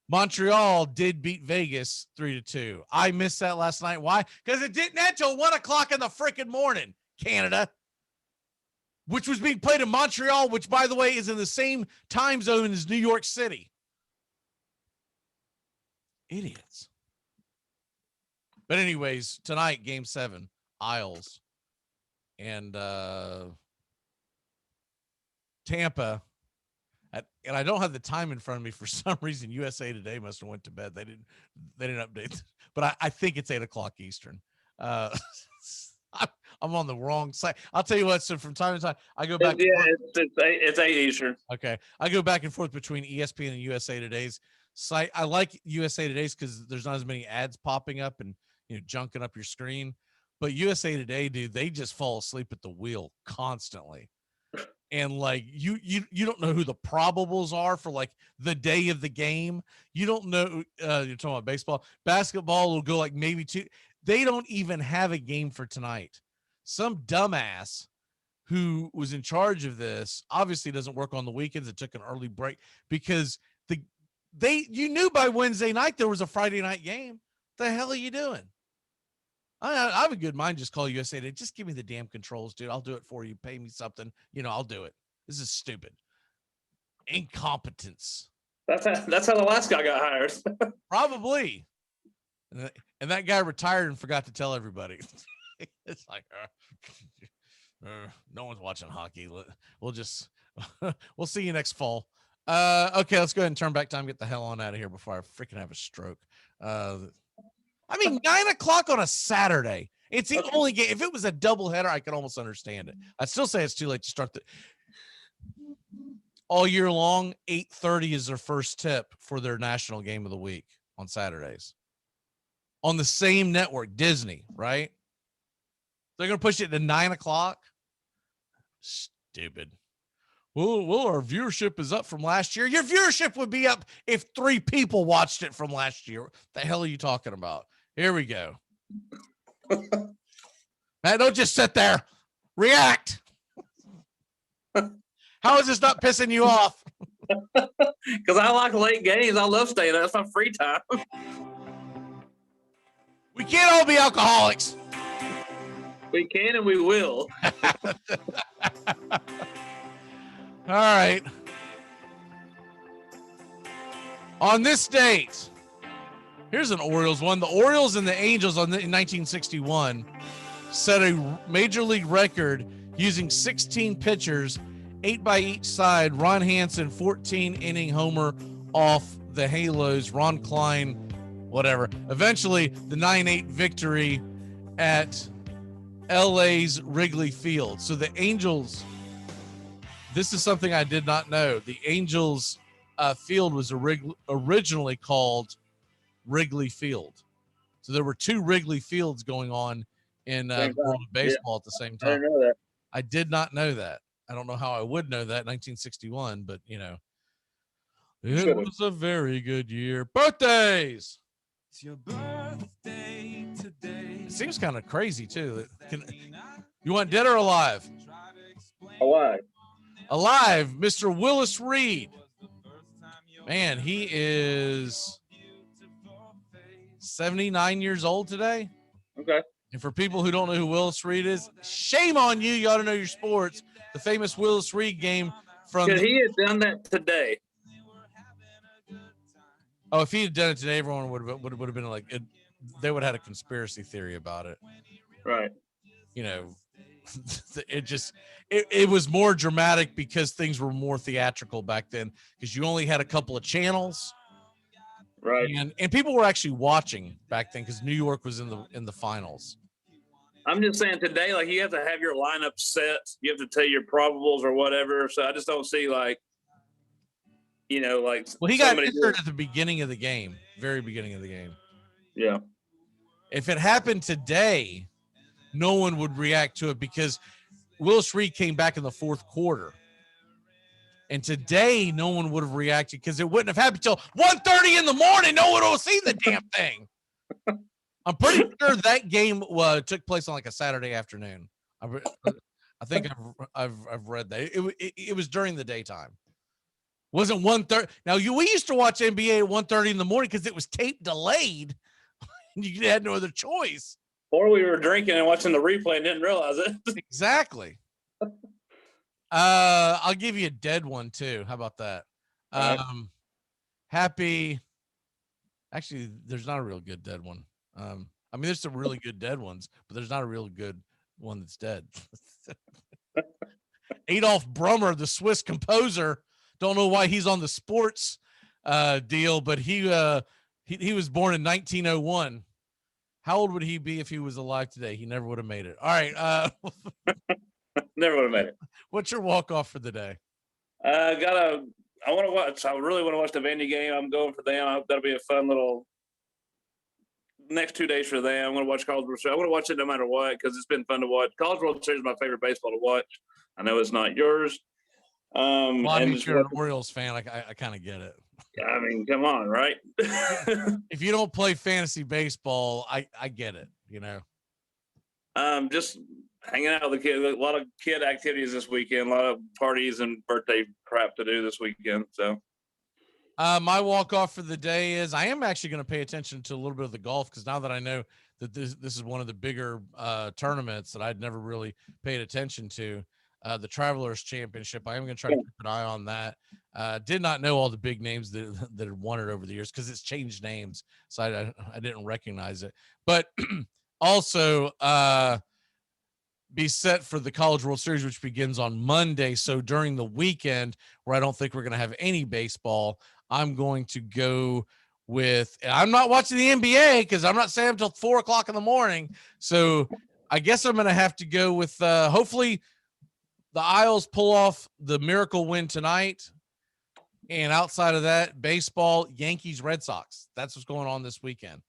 Montreal did beat Vegas 3-2. I missed that last night. Why? Because it didn't end till 1:00 in the freaking morning, Canada. which was being played in Montreal, which, by the way, is in the same time zone as New York City. Idiots. But anyways, tonight, Game 7, Isles and Tampa. And I don't have the time in front of me for some reason. USA Today must have went to bed. They didn't update, but I think it's 8:00 Eastern. I'm on the wrong side. I'll tell you what. So from time to time, I go back. It's 8 Eastern. Okay, I go back and forth between ESPN and USA Today's site. I like USA Today's because there's not as many ads popping up and junking up your screen. But USA Today, dude, they just fall asleep at the wheel constantly. And like you don't know who the probables are for like the day of the game. You don't know. You're talking about baseball, basketball will go like maybe 2. They don't even have a game for tonight. Some dumbass who was in charge of this obviously doesn't work on the weekends. It took an early break because you knew by Wednesday night there was a Friday night game. What the hell are you doing? I have a good mind. Just call USA Today. Just give me the damn controls, dude. I'll do it for you. Pay me something. I'll do it. This is stupid. Incompetence. That's how the last guy got hired. Probably. And that guy retired and forgot to tell everybody. It's like, no one's watching hockey. We'll just, we'll see you next fall. Okay, let's go ahead and turn back time. Get the hell on out of here before I freaking have a stroke. 9:00 on a Saturday. It's the only game. If it was a doubleheader, I could almost understand it. I'd still say it's too late to start all year long. 8:30 is their first tip for their national game of the week on Saturdays. On the same network, Disney, right? They're going to push it to 9:00. Stupid. Well, our viewership is up from last year. Your viewership would be up if 3 people watched it from last year. What the hell are you talking about? Here we go. Now, don't just sit there. React. How is this not pissing you off? Because I like late games. I love staying up. That's my free time. We can't all be alcoholics. We can and we will. All right. On this date, here's an Orioles one. The Orioles and the Angels in 1961 set a major league record using 16 pitchers, 8 by each side. Ron Hansen, 14-inning homer off the Halos. Ron Klein, whatever. Eventually, the 9-8 victory at LA's Wrigley Field. So the Angels, this is something I did not know. The Angels field was originally called Wrigley Field. So there were 2 Wrigley Fields going on in the world of baseball at the same time. I didn't know that. I did not know that. I don't know how I would know that in 1961, but it was a very good year. Birthdays. It's your birthday today. It seems kind of crazy too. You want dead or alive? Alive. Alive, Mr. Willis Reed. Man, he is 79 years old today. Okay. And for people who don't know who Willis Reed is, shame on you. You ought to know your sports. The famous Willis Reed game from. Could he have done that today? Oh, if he had done it today, everyone would have been like, they would have had a conspiracy theory about it. Right. It was more dramatic because things were more theatrical back then because you only had a couple of channels. Right. And people were actually watching back then because New York was in the finals. I'm just saying today, like you have to have your lineup set. You have to tell your probables or whatever. So I just don't see like he got injured at the beginning of the game, very beginning of the game. Yeah. If it happened today, no one would react to it because Willis Reed came back in the 4th quarter. And today, no one would have reacted because it wouldn't have happened until 1:30 in the morning. No one will see the damn thing. I'm pretty sure that game took place on like a Saturday afternoon. I think I've read that. It was during the daytime. Wasn't 1:30. Now we used to watch NBA at 1:30 in the morning because it was tape delayed. You had no other choice. Or we were drinking and watching the replay and didn't realize it. Exactly. I'll give you a dead one too. How about that? All right. Happy. Actually, there's not a real good dead one. I mean, there's some really good dead ones, but there's not a real good one that's dead. Adolf Brummer, the Swiss composer. Don't know why he's on the sports deal, but he was born in 1901. How old would he be if he was alive today? He never would have made it. All right. Never would have made it. What's your walk-off for the day? I want to watch. I really want to watch the Vandy game. I'm going for them. That'll be a fun little next 2 days for them. I'm going to watch College World Series. I want to watch it no matter what because it's been fun to watch. College World Series is my favorite baseball to watch. I know it's not yours. Well, I mean, if you're an Orioles fan, I kind of get it. I mean, come on, right? If you don't play fantasy baseball, I get it, you know. Just hanging out with the kids. A lot of kid activities this weekend. A lot of parties and birthday crap to do this weekend. So, my walk off for the day is I am actually going to pay attention to a little bit of the golf because now that I know that this is one of the bigger tournaments that I'd never really paid attention to. The Travelers Championship. I am going to try to keep an eye on that. Did not know all the big names that had won it over the years because it's changed names, so I didn't recognize it. But also be set for the College World Series, which begins on Monday. So during the weekend, where I don't think we're going to have any baseball, I'm going to go with. I'm not watching the NBA because I'm not staying up until 4:00 in the morning. So I guess I'm going to have to go with hopefully. The Isles pull off the miracle win tonight. And outside of that, baseball, Yankees, Red Sox. That's what's going on this weekend.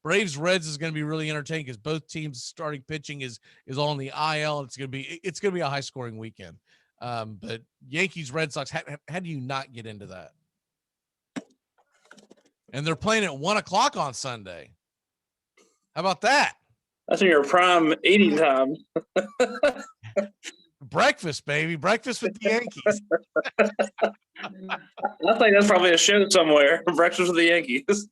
Braves, Reds is going to be really entertaining because both teams starting pitching is all on the IL. It's going to be a high scoring weekend. But Yankees, Red Sox, how do you not get into that? And they're playing at 1:00 on Sunday. How about that? That's in your prime eating time. Breakfast, baby. Breakfast with the Yankees. I think that's probably a show somewhere. Breakfast with the Yankees.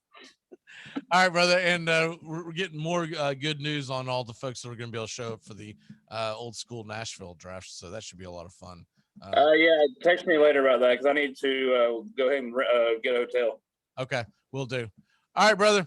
All right, brother. And we're getting more good news on all the folks that are going to be able to show up for the old school Nashville draft. So that should be a lot of fun. Yeah, text me later about that because I need to go ahead and get a hotel. Okay, we'll do. All right, brother.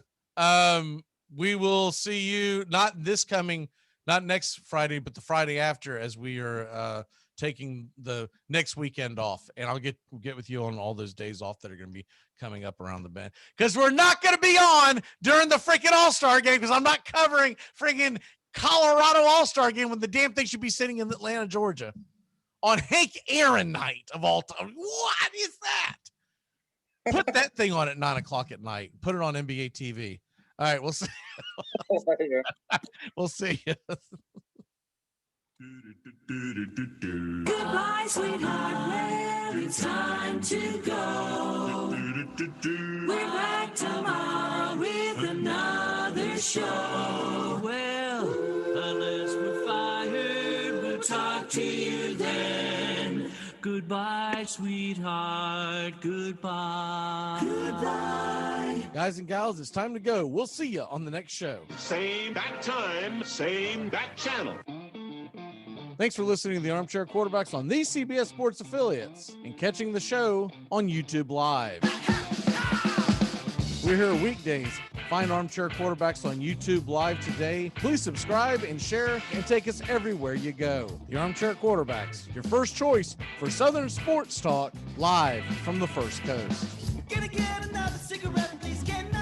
We will see you not next Friday, but the Friday after, as we are taking the next weekend off. And I'll get with you on all those days off that are going to be coming up around the bend. Because we're not going to be on during the freaking All-Star game because I'm not covering freaking Colorado All-Star game when the damn thing should be sitting in Atlanta, Georgia. On Hank Aaron night of all time. What is that? Put that thing on at 9:00 at night. Put it on NBA TV. All right, we'll see. We'll see you. Goodbye, sweetheart. Well, it's time to go. We're back tomorrow with another show. Well, unless we're fired, we'll talk to you then. Goodbye, sweetheart. Goodbye. Goodbye. Guys and gals, it's time to go. We'll see you on the next show. Same bat time, same bat channel. Thanks for listening to the Armchair Quarterbacks on these CBS Sports affiliates and catching the show on YouTube Live. We're here weekdays. Find Armchair Quarterbacks on YouTube Live today. Please subscribe and share and take us everywhere you go. The Armchair Quarterbacks, your first choice for Southern sports talk, live from the First Coast. Gonna get another cigarette, please get